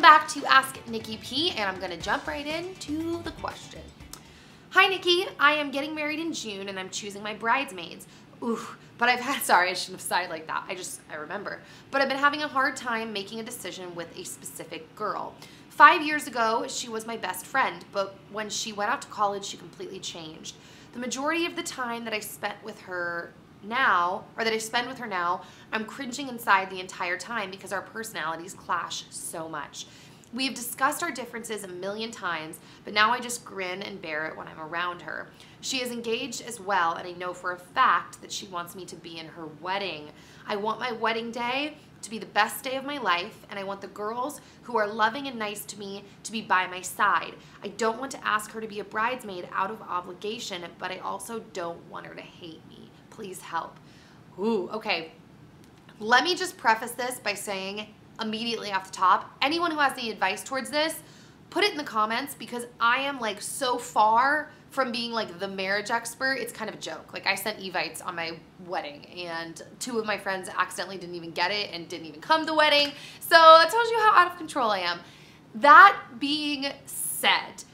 Welcome back to Ask Nikki P, and I'm gonna jump right into the question. Hi Nikki, I am getting married in June and I'm choosing my bridesmaids. Oof, but I've had, sorry, I shouldn't have started like that. I remember. But I've been having a hard time making a decision with a specific girl. 5 years ago, she was my best friend, but when she went out to college, she completely changed. The majority of the time that I spent with her now, I'm cringing inside the entire time because our personalities clash so much. We've discussed our differences a million times, but now I just grin and bear it when I'm around her. She is engaged as well, and I know for a fact that she wants me to be in her wedding. I want my wedding day to be the best day of my life, and I want the girls who are loving and nice to me to be by my side. I don't want to ask her to be a bridesmaid out of obligation, but I also don't want her to hate me. Please help. Ooh, okay. Let me just preface this by saying immediately off the top, anyone who has any advice towards this, put it in the comments, because I am like so far from being like the marriage expert, it's kind of a joke. Like I sent evites on my wedding and 2 of my friends accidentally didn't even get it and didn't even come to the wedding. So that tells you how out of control I am. That being said,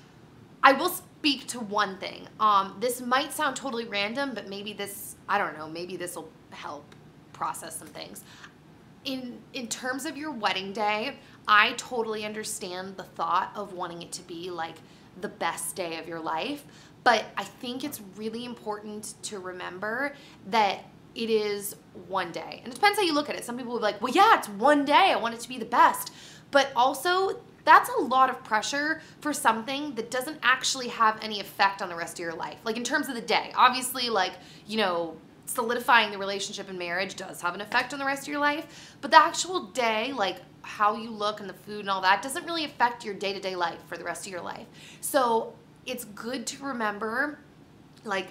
I will speak to one thing. This might sound totally random, but maybe this, I don't know, maybe this will help process some things. In terms of your wedding day, I totally understand the thought of wanting it to be like the best day of your life, but I think it's really important to remember that it is one day. And it depends how you look at it. Some people will be like, well, yeah, it's one day. I want it to be the best. But also, that's a lot of pressure for something that doesn't actually have any effect on the rest of your life. Like in terms of the day, obviously, like, you know, solidifying the relationship in marriage does have an effect on the rest of your life, but the actual day, like how you look and the food and all that, doesn't really affect your day-to-day life for the rest of your life. So it's good to remember like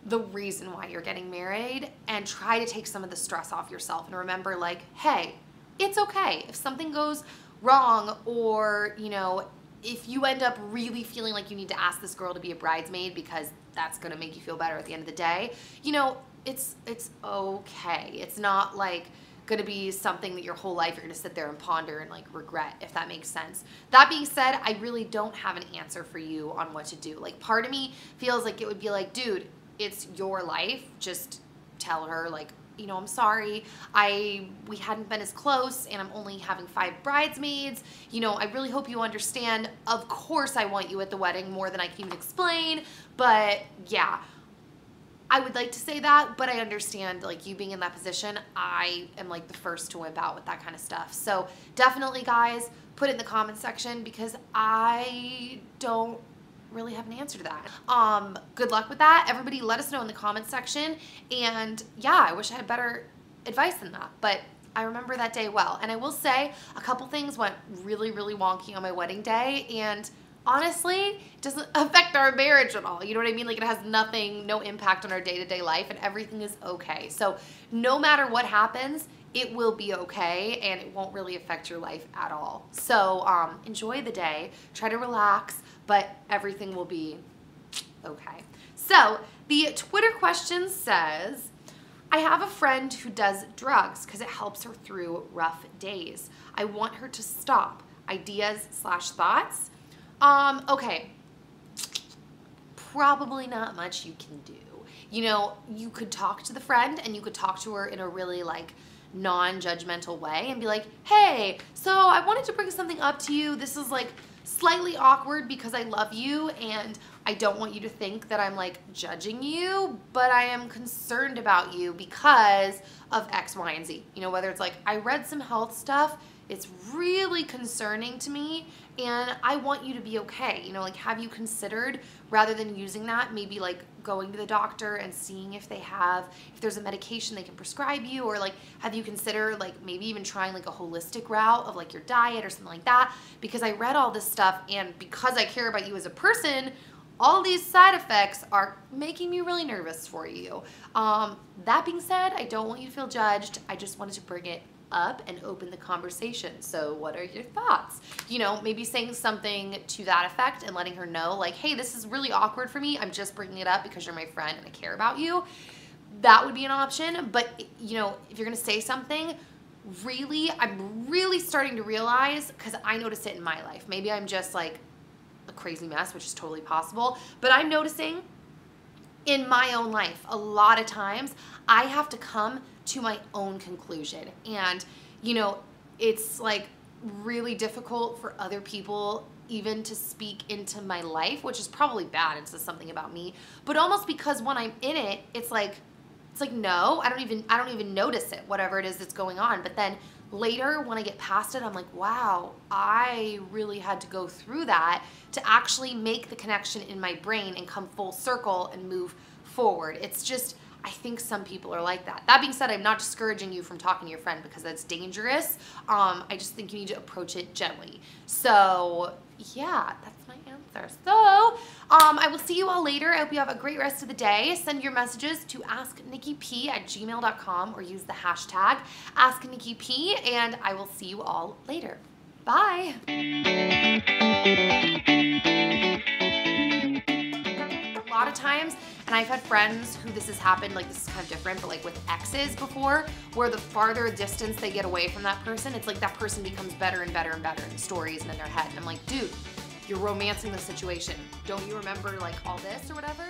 the reason why you're getting married and try to take some of the stress off yourself and remember like, hey, it's okay if something goes wrong, or you know, if you end up really feeling like you need to ask this girl to be a bridesmaid because that's gonna make you feel better at the end of the day, you know, it's okay. It's not like gonna be something that your whole life you're gonna sit there and ponder and like regret, if that makes sense. That being said, I really don't have an answer for you on what to do. Like part of me feels like it would be like, dude, it's your life. Just tell her like, you know, I'm sorry, we hadn't been as close and I'm only having 5 bridesmaids. You know, I really hope you understand. Of course I want you at the wedding more than I can even explain, but yeah, I would like to say that, but I understand like you being in that position. I am like the first to wimp out with that kind of stuff. So definitely guys, put it in the comment section because I don't really have an answer to that. Good luck with that. Everybody let us know in the comment section. And yeah, I wish I had better advice than that, but I remember that day well. And I will say a couple things went really, really wonky on my wedding day, and honestly, it doesn't affect our marriage at all. You know what I mean? Like it has nothing, no impact on our day-to-day life, and everything is okay. So no matter what happens, it will be okay and it won't really affect your life at all. So enjoy the day, try to relax, but everything will be okay. So the Twitter question says, I have a friend who does drugs because it helps her through rough days. I want her to stop. Ideas/thoughts? Okay, probably not much you can do. You know, you could talk to the friend and you could talk to her in a really like non-judgmental way and be like, hey, so I wanted to bring something up to you. This is like slightly awkward because I love you and I don't want you to think that I'm like judging you, but I am concerned about you because of X, Y, and Z. You know, whether it's like, I read some health stuff, it's really concerning to me and I want you to be okay. You know, like have you considered, rather than using that, maybe like going to the doctor and seeing if there's a medication they can prescribe you, or like have you considered like maybe even trying like a holistic route of like your diet or something like that? Because I read all this stuff and because I care about you as a person, all these side effects are making me really nervous for you. That being said, I don't want you to feel judged. I just wanted to bring it up and open the conversation. So what are your thoughts? You know, maybe saying something to that effect and letting her know like, hey, this is really awkward for me. I'm just bringing it up because you're my friend and I care about you. That would be an option. But you know, if you're gonna say something, I'm really starting to realize, because I notice it in my life. Maybe I'm just like a crazy mess, which is totally possible, but I'm noticing in my own life, a lot of times I have to come to my own conclusion. And, you know, it's like really difficult for other people even to speak into my life, which is probably bad. It says something about me, but almost because when I'm in it, it's like no, I don't even notice it, whatever it is that's going on. But then later when I get past it, I'm like, wow, I really had to go through that to actually make the connection in my brain and come full circle and move forward. It's just, I think some people are like that. That being said, I'm not discouraging you from talking to your friend because that's dangerous. I just think you need to approach it gently. So yeah, that's my answer. So I will see you all later. I hope you have a great rest of the day. Send your messages to asknikkip@gmail.com or use the hashtag AskNikkiP, and I will see you all later. Bye. A lot of times, and I've had friends who this has happened, like this is kind of different, but like with exes before, where the farther distance they get away from that person, it's like that person becomes better and better and better in stories and in their head. And I'm like, dude, you're romancing the situation. Don't you remember like all this or whatever?